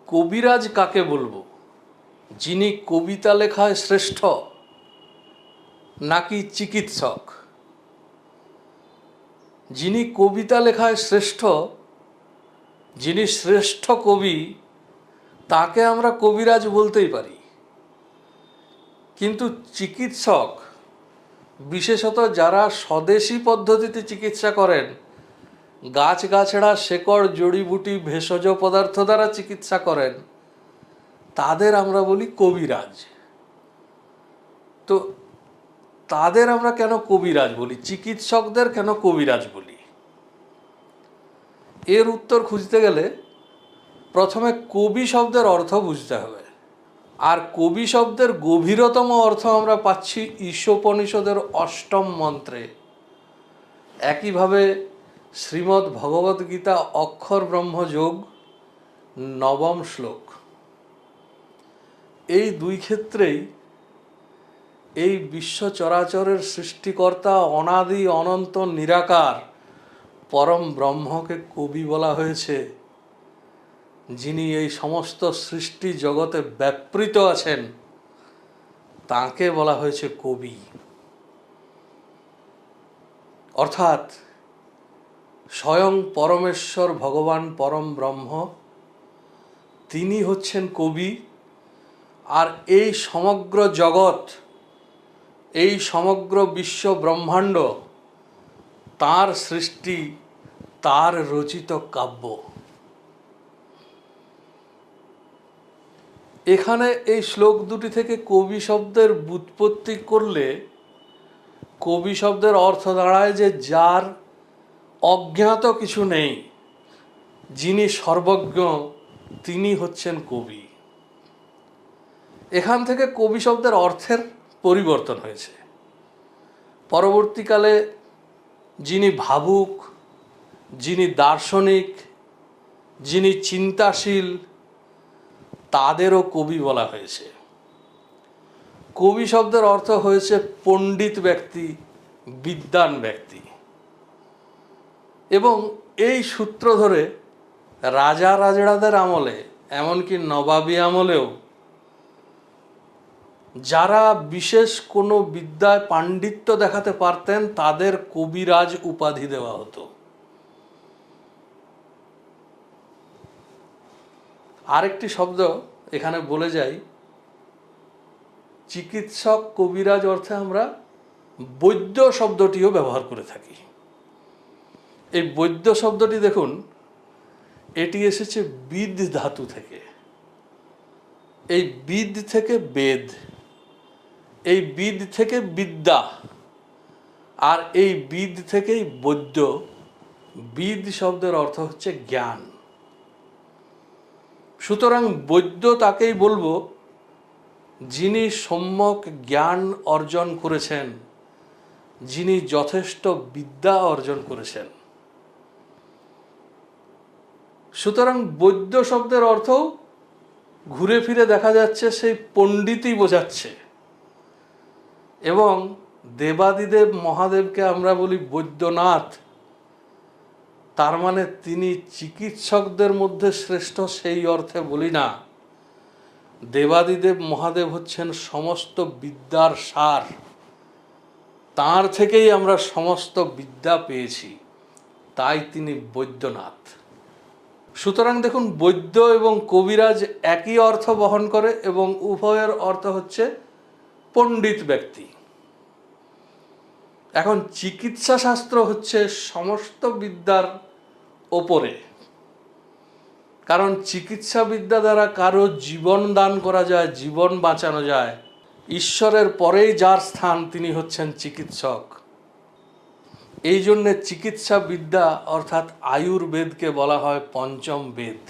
কবিরাজ কাকে বলবো? যিনি কবিতা লেখায় শ্রেষ্ঠ নাকি চিকিৎসক? যিনি কবিতা লেখায় শ্রেষ্ঠ, যিনি শ্রেষ্ঠ কবি, তাকে আমরা কবিরাজ বলতেই পারি। কিন্তু চিকিৎসক, বিশেষত যারা স্বদেশি পদ্ধতিতে চিকিৎসা করেন, গাছগাছড়া, শেকড়, জড়িবুটি, ভেষজ পদার্থ দ্বারা চিকিৎসা করেন, তাদের আমরা বলি কবিরাজ। তো তাদের আমরা কেন কবিরাজ বলি, চিকিৎসকদের কেন কবিরাজ বলি? এর উত্তর খুঁজতে গেলে প্রথমে কবি শব্দের অর্থ বুঝতে হবে। আর কবি শব্দের গভীরতম অর্থ আমরা পাচ্ছি ঈশোপনিষদের অষ্টম মন্ত্রে। একইভাবে শ্রীমদ্ ভগবদ্গীতা অক্ষর ব্রহ্মযোগ নবম শ্লোক। এই দুই ক্ষেত্রেই এই বিশ্ব চরাচরের সৃষ্টিকর্তা অনাদি অনন্ত নিরাকার পরম ব্রহ্মকে কবি বলা হয়েছে। যিনি এই সমস্ত সৃষ্টি জগতে ব্যাপৃত আছেন, তাকে বলা হয়েছে কবি। অর্থাৎ স্বয়ং পরমেশ্বর ভগবান পরম ব্রহ্ম, তিনি হচ্ছেন কবি। আর এই সমগ্র জগৎ, এই সমগ্র বিশ্ব ব্রহ্মাণ্ড তাঁর সৃষ্টি, তাঁর রচিত কাব্য। এখানে এই শ্লোক দুটি থেকে কবি শব্দের ব্যুৎপত্তি করলে কবি শব্দের অর্থ দাঁড়ায় যে যার অজ্ঞাত কিছু নেই, যিনি সর্বজ্ঞ, তিনি হচ্ছেন কবি। এখান থেকে কবি শব্দের অর্থের পরিবর্তন হয়েছে। পরবর্তীকালে যিনি ভাবুক, যিনি দার্শনিক, যিনি চিন্তাশীল, তাদেরও কবি বলা হয়েছে। কবি শব্দের অর্থ হয়েছে পণ্ডিত ব্যক্তি, বিদ্বান ব্যক্তি। এবং এই সূত্র ধরে রাজা রাজড়াদের আমলে, এমনকি নবাবী আমলেও যারা বিশেষ কোনো বিদ্যায় পাণ্ডিত্য দেখাতে পারতেন, তাদের কবিরাজ উপাধি দেওয়া হতো। আরেকটি শব্দ এখানে বলে যাই, চিকিৎসক কবিরাজ অর্থে আমরা বৈদ্য শব্দটিও ব্যবহার করে থাকি। এই বৈদ্য শব্দটি দেখুন, এটি এসেছে বিদ ধাতু থেকে। এই বিদ থেকে বেদ, এই বিদ থেকে বিদ্যা, আর এই বিদ থেকেই বৈদ্য। বিদ শব্দের অর্থ হচ্ছে জ্ঞান। সুতরাং বৈদ্য তাকেই বলবো যিনি সম্যক জ্ঞান অর্জন করেছেন, যিনি যথেষ্ট বিদ্যা অর্জন করেছেন। সুতরাং বৈদ্য শব্দের অর্থ ঘুরে ফিরে দেখা যাচ্ছে সেই পণ্ডিতই বোঝাচ্ছে। এবং দেবাদিদেব মহাদেবকে আমরা বলি বৈদ্যনাথ, তার মানে তিনি চিকিৎসকদের মধ্যে শ্রেষ্ঠ সেই অর্থে বলি না। দেবাদিদেব মহাদেব হচ্ছেন সমস্ত বিদ্যার সার, তাঁর থেকেই আমরা সমস্ত বিদ্যা পেয়েছি, তাই তিনি বৈদ্যনাথ। সুতরাং দেখুন, বৈদ্য এবং কবিরাজ একই অর্থ বহন করে এবং উভয়ের অর্থ হচ্ছে পণ্ডিত ব্যক্তি। এখন চিকিৎসা শাস্ত্র হচ্ছে সমস্ত বিদ্যার ওপরে, কারণ চিকিৎসা বিদ্যা দ্বারা কারো জীবন দান করা যায়, জীবন বাঁচানো যায়। ঈশ্বরের পরেই যার স্থান, তিনি হচ্ছেন চিকিৎসক। এই জন্যে চিকিৎসা বিদ্যা অর্থাৎ আয়ুর্বেদকে বলা হয় পঞ্চম বেদ।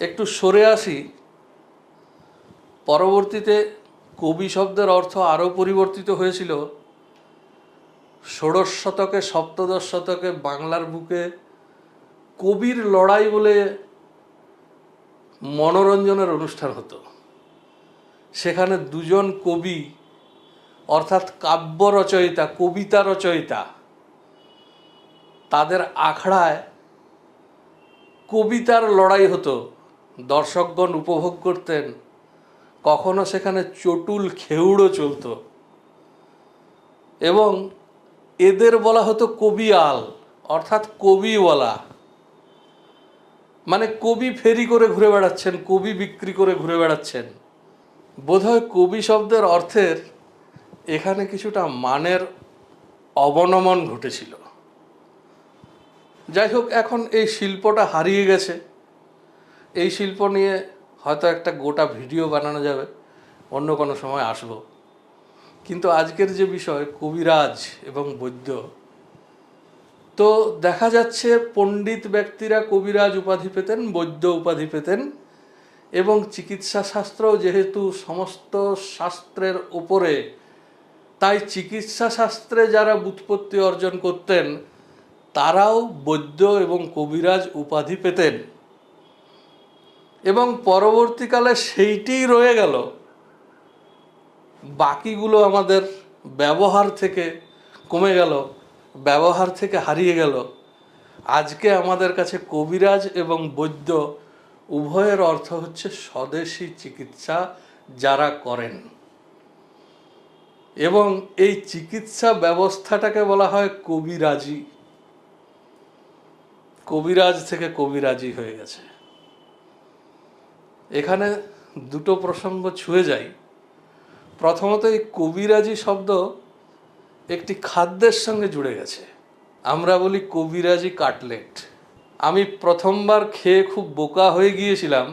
একটু সরে আসি, পরবর্তীতে কবি শব্দের অর্থ আরও পরিবর্তিত হয়েছিল। ষোড়শ শতকে, সপ্তদশ শতকে বাংলার বুকে কবির লড়াই বলে মনোরঞ্জনের অনুষ্ঠান হতো। সেখানে দুজন কবি অর্থাৎ কাব্য রচয়িতা, কবিতা রচয়িতা, তাদের আখড়ায় কবিতার লড়াই হতো, দর্শকগণ উপভোগ করতেন, কখনো সেখানে চটুল খেউড়ো চলতো, এবং এদের বলা হতো কবিয়াল, অর্থাৎ কবিওয়ালা। মানে কবি ফেরি করে ঘুরে বেড়াচ্ছেন, কবি বিক্রি করে ঘুরে বেড়াচ্ছেন। বোধহয় কবি শব্দের অর্থের এখানে কিছুটা মানের অবনমন ঘটেছিল। যাই হোক, এখন এই শিল্পটা হারিয়ে গেছে। এই শিল্প নিয়ে হয়তো একটা গোটা ভিডিও বানানো যাবে, অন্য কোনো সময় আসব। কিন্তু আজকের যে বিষয় কবিরাজ এবং বৈদ্য, তো দেখা যাচ্ছে পণ্ডিত ব্যক্তিরা কবিরাজ উপাধি পেতেন, বৈদ্য উপাধি পেতেন, এবং চিকিৎসা শাস্ত্র যেহেতু সমস্ত শাস্ত্রের উপরে, তাই চিকিৎসা শাস্ত্রে যারা ব্যুৎপত্তি অর্জন করতেন তারাও বৈদ্য এবং কবিরাজ উপাধি পেতেন। এবং পরবর্তীকালে সেইটিই রয়ে গেল, বাকিগুলো আমাদের ব্যবহার থেকে কমে গেল, ব্যবহার থেকে হারিয়ে গেল। আজকে আমাদের কাছে কবিরাজ এবং বৈদ্য উভয়ের অর্থ হচ্ছে স্বদেশী চিকিৎসা যারা করেন, এবং এই চিকিৎসা ব্যবস্থাটাকে বলা হয় কবিরাজি। কবিরাজ থেকে কবিরাজি হয়ে গেছে। এখানে দুটো প্রসঙ্গ ছুঁয়ে যাই। প্রথমত, এই কবিরাজি শব্দ একটি খাদ্যের সঙ্গে জুড়ে গেছে। আমরা বলি কবিরাজি কাটলেট। আমি প্রথমবার খেয়ে খুব বোকা হয়ে গিয়েছিলাম।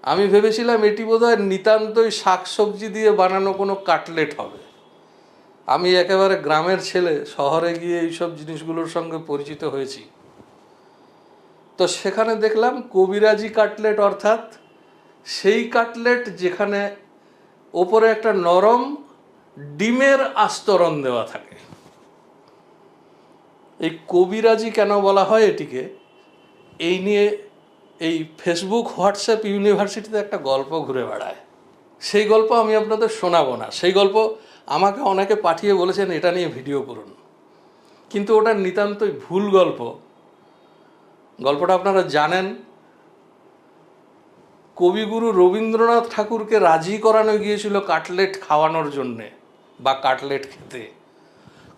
আমি ভেবেছিলাম এটি বোধহয় নিতান্তই শাকসবজি দিয়ে বানানো কোনো কাটলেট হবে। আমি একেবারে গ্রামের ছেলে, শহরে গিয়ে এইসব জিনিসগুলোর সঙ্গে পরিচিত হয়েছি। তো সেখানে দেখলাম কবিরাজি কাটলেট, অর্থাৎ সেই কাটলেট যেখানে ওপরে একটা নরম ডিমের আস্তরণ দেওয়া থাকে। এই কবিরাজি কেন বলা হয় এটিকে, এই নিয়ে এই ফেসবুক, হোয়াটসঅ্যাপ ইউনিভার্সিটিতে একটা গল্প ঘুরে বেড়ায়। সেই গল্প আমি আপনাদের শোনাবো না। সেই গল্প আমাকে অনেকে পাঠিয়ে বলেছেন এটা নিয়ে ভিডিও করুন, কিন্তু ওটা নিতান্তই ভুল গল্প। গল্পটা আপনারা জানেন। কবিগুরু রবীন্দ্রনাথ ঠাকুরকে রাজি করানো গিয়েছিল কাটলেট খাওয়ানোর জন্যে বা কাটলেট খেতে।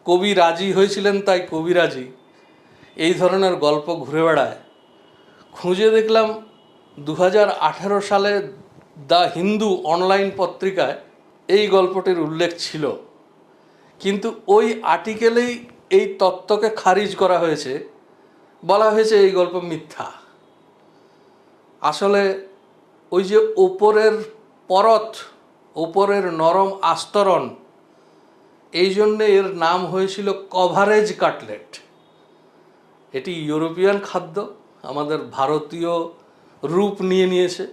কবি রাজি হয়েছিলেন, তাই কবিরাজি। এই ধরনের গল্প ঘুরে বেড়ায়। খুঁজে দেখলাম 2018 সালে দ্য হিন্দু অনলাইন পত্রিকায় এই গল্পটির উল্লেখ ছিল, কিন্তু ওই আর্টিকেলেই এই তত্ত্বকে খারিজ করা হয়েছে। বলা হয়েছে এই গল্প মিথ্যা। আসলে ওই যে ওপরের পরত, ওপরের নরম আস্তরণ, এই জন্যে এর নাম হয়েছিল কভারেজ কাটলেট। এটি ইউরোপিয়ান খাদ্য, আমাদের ভারতীয় রূপ নিয়ে নিয়েছে,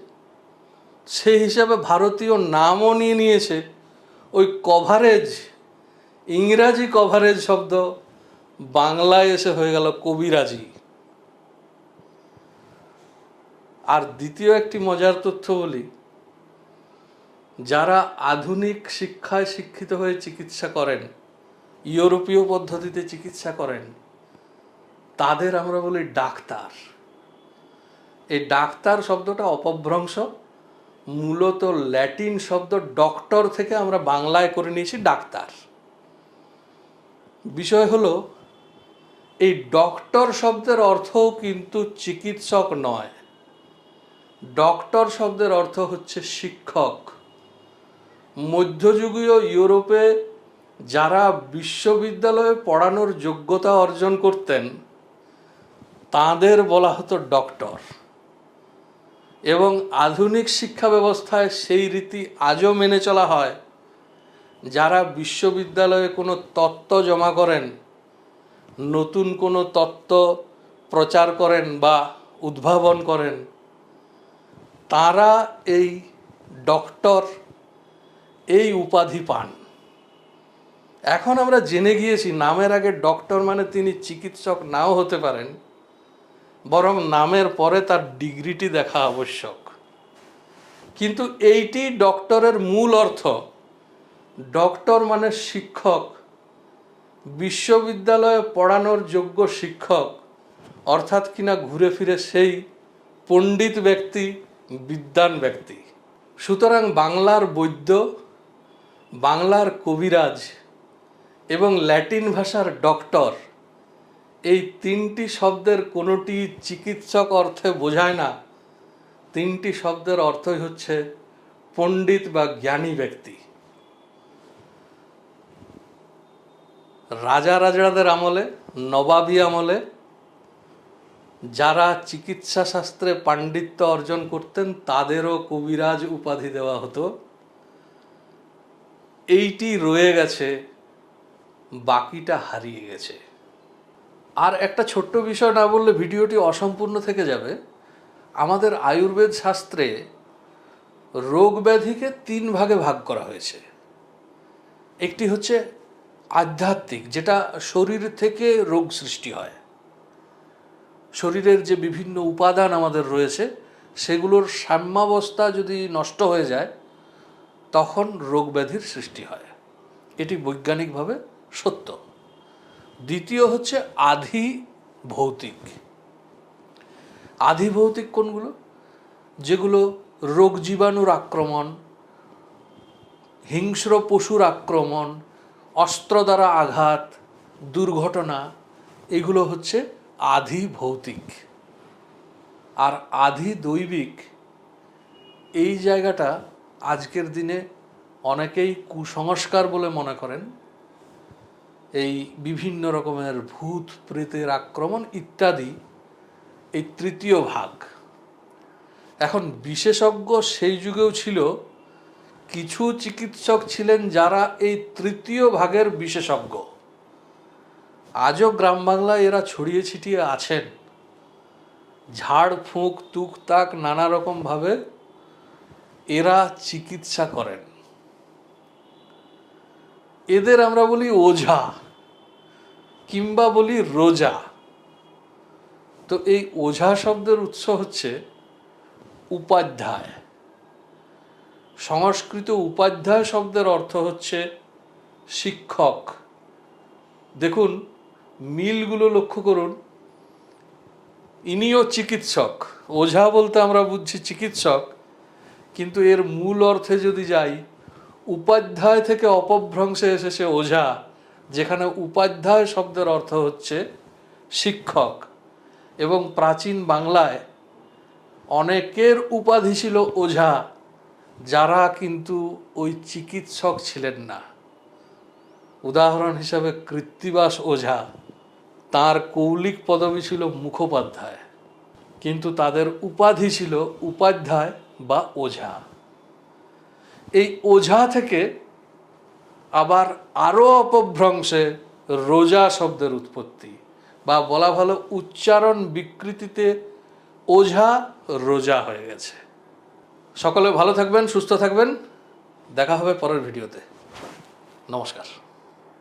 সেই হিসাবে ভারতীয় নামও নিয়ে নিয়েছে। ওই কভারেজ, ইংরাজি কভারেজ শব্দ বাংলায় এসে হয়ে গেল কবিরাজি। আর দ্বিতীয় একটি মজার তথ্য বলি, যারা আধুনিক শিক্ষায় শিক্ষিত হয়ে চিকিৎসা করেন, ইউরোপীয় পদ্ধতিতে চিকিৎসা করেন, তাদের আমরা বলি ডাক্তার। এই ডাক্তার শব্দটা অপভ্রংশ, মূলত ল্যাটিন শব্দ ডক্টর থেকে আমরা বাংলায় করে নিয়েছি ডাক্তার। বিষয় হলো, এই ডক্টর শব্দের অর্থও কিন্তু চিকিৎসক নয়। ডক্টর শব্দের অর্থ হচ্ছে শিক্ষক। মধ্যযুগীয় ইউরোপে যারা বিশ্ববিদ্যালয়ে পড়ানোর যোগ্যতা অর্জন করতেন তাদের বলা হতো ডক্টর। এবং আধুনিক শিক্ষা ব্যবস্থায় সেই রীতি আজও মেনে চলা হয়। যারা বিশ্ববিদ্যালয়ে কোনো তত্ত্ব জমা করেন, নতুন কোনো তত্ত্ব প্রচার করেন বা উদ্ভাবন করেন, তারা এই ডক্টর, এই উপাধি পান। এখন আমরা জেনে গিয়েছি নামের আগে ডক্টর মানে তিনি চিকিৎসক নাও হতে পারেন, বরং নামের পরে তার ডিগ্রিটি দেখা আবশ্যক। কিন্তু এইটি ডক্টরের মূল অর্থ। ডক্টর মানে শিক্ষক, বিশ্ববিদ্যালয়ে পড়ানোর যোগ্য শিক্ষক, অর্থাৎ কিনা ঘুরে ফিরে সেই পণ্ডিত ব্যক্তি, বিদ্বান ব্যক্তি। সুতরাং বাংলার বৈদ্য, বাংলার কবিরাজ এবং ল্যাটিন ভাষার ডক্টর, এই তিনটি শব্দের কোনোটি চিকিৎসক অর্থে বোঝায় না। তিনটি শব্দের অর্থই হচ্ছে পণ্ডিত বা জ্ঞানী ব্যক্তি। রাজাদের আমলে, নবাবী আমলে যারা চিকিৎসা শাস্ত্রে পাণ্ডিত্য অর্জন করতেন তাদেরও কবিরাজ উপাধি দেওয়া হতো। এইটি রয়ে গেছে, বাকিটা হারিয়ে গেছে। আর একটা ছোট্ট বিষয় না বললে ভিডিওটি অসম্পূর্ণ থেকে যাবে। আমাদের আয়ুর্বেদ শাস্ত্রে রোগ ব্যাধিকে 3 ভাগে ভাগ করা হয়েছে। একটি হচ্ছে আধ্যাত্মিক, যেটা শরীর থেকে রোগ সৃষ্টি হয়। শরীরের যে বিভিন্ন উপাদান আমাদের রয়েছে সেগুলোর সাম্যাবস্থা যদি নষ্ট হয়ে যায় তখন রোগ ব্যাধির সৃষ্টি হয়, এটি বৈজ্ঞানিকভাবে সত্য। দ্বিতীয় হচ্ছে আধি ভৌতিক। আধি ভৌতিক কোনগুলো? যেগুলো রোগ জীবাণুর আক্রমণ, হিংস্র পশুর আক্রমণ, অস্ত্র দ্বারা আঘাত, দুর্ঘটনা, এগুলো হচ্ছে আধি ভৌতিক। আর আধি দৈবিক, এই জায়গাটা আজকের দিনে অনেকেই কুসংস্কার বলে মনে করেন। এই বিভিন্ন রকমের ভূত প্রেতের আক্রমণ ইত্যাদি এই তৃতীয় ভাগ। এখন বিশেষজ্ঞ সেই যুগেও ছিল, কিছু চিকিৎসক ছিলেন যারা এই তৃতীয় ভাগের বিশেষজ্ঞ। আজও গ্রাম বাংলায় এরা ছড়িয়ে ছিটিয়ে আছেন। ঝাড় ফুঁক তুকতাক নানা রকমভাবে এরা চিকিৎসা করেন। এদের আমরা বলি ওঝা কিংবা বলি রোজা। তো এই ওঝা শব্দের উৎস হচ্ছে উপাধ্যায়। সংস্কৃত উপাধ্যায় শব্দের অর্থ হচ্ছে শিক্ষক। দেখুন মিলগুলো লক্ষ্য করুন, ইনিও চিকিৎসক। ওঝা বলতে আমরা বুঝছি চিকিৎসক, কিন্তু এর মূল অর্থে যদি যাই, উপাধ্যায় থেকে অপভ্রংশে এসেছে ওঝা, যেখানে উপাধ্যায় শব্দের অর্থ হচ্ছে শিক্ষক। এবং প্রাচীন বাংলায় অনেকের উপাধি ছিল ওঝা, যারা কিন্তু ওই চিকিৎসক ছিলেন না। উদাহরণ হিসাবে কৃত্তিবাস ওঝা, তার কৌলিক পদবী ছিল মুখোপাধ্যায়, কিন্তু তাদের উপাধি ছিল উপাধ্যায় বা ওঝা। এই ওঝা থেকে আবার আরও অপভ্রংশে রোজা শব্দের উৎপত্তি, বা বলা ভালো উচ্চারণ বিকৃতিতে ওঝা রোজা হয়ে গেছে। সকলে ভালো থাকবেন, সুস্থ থাকবেন। দেখা হবে পরের ভিডিওতে। নমস্কার।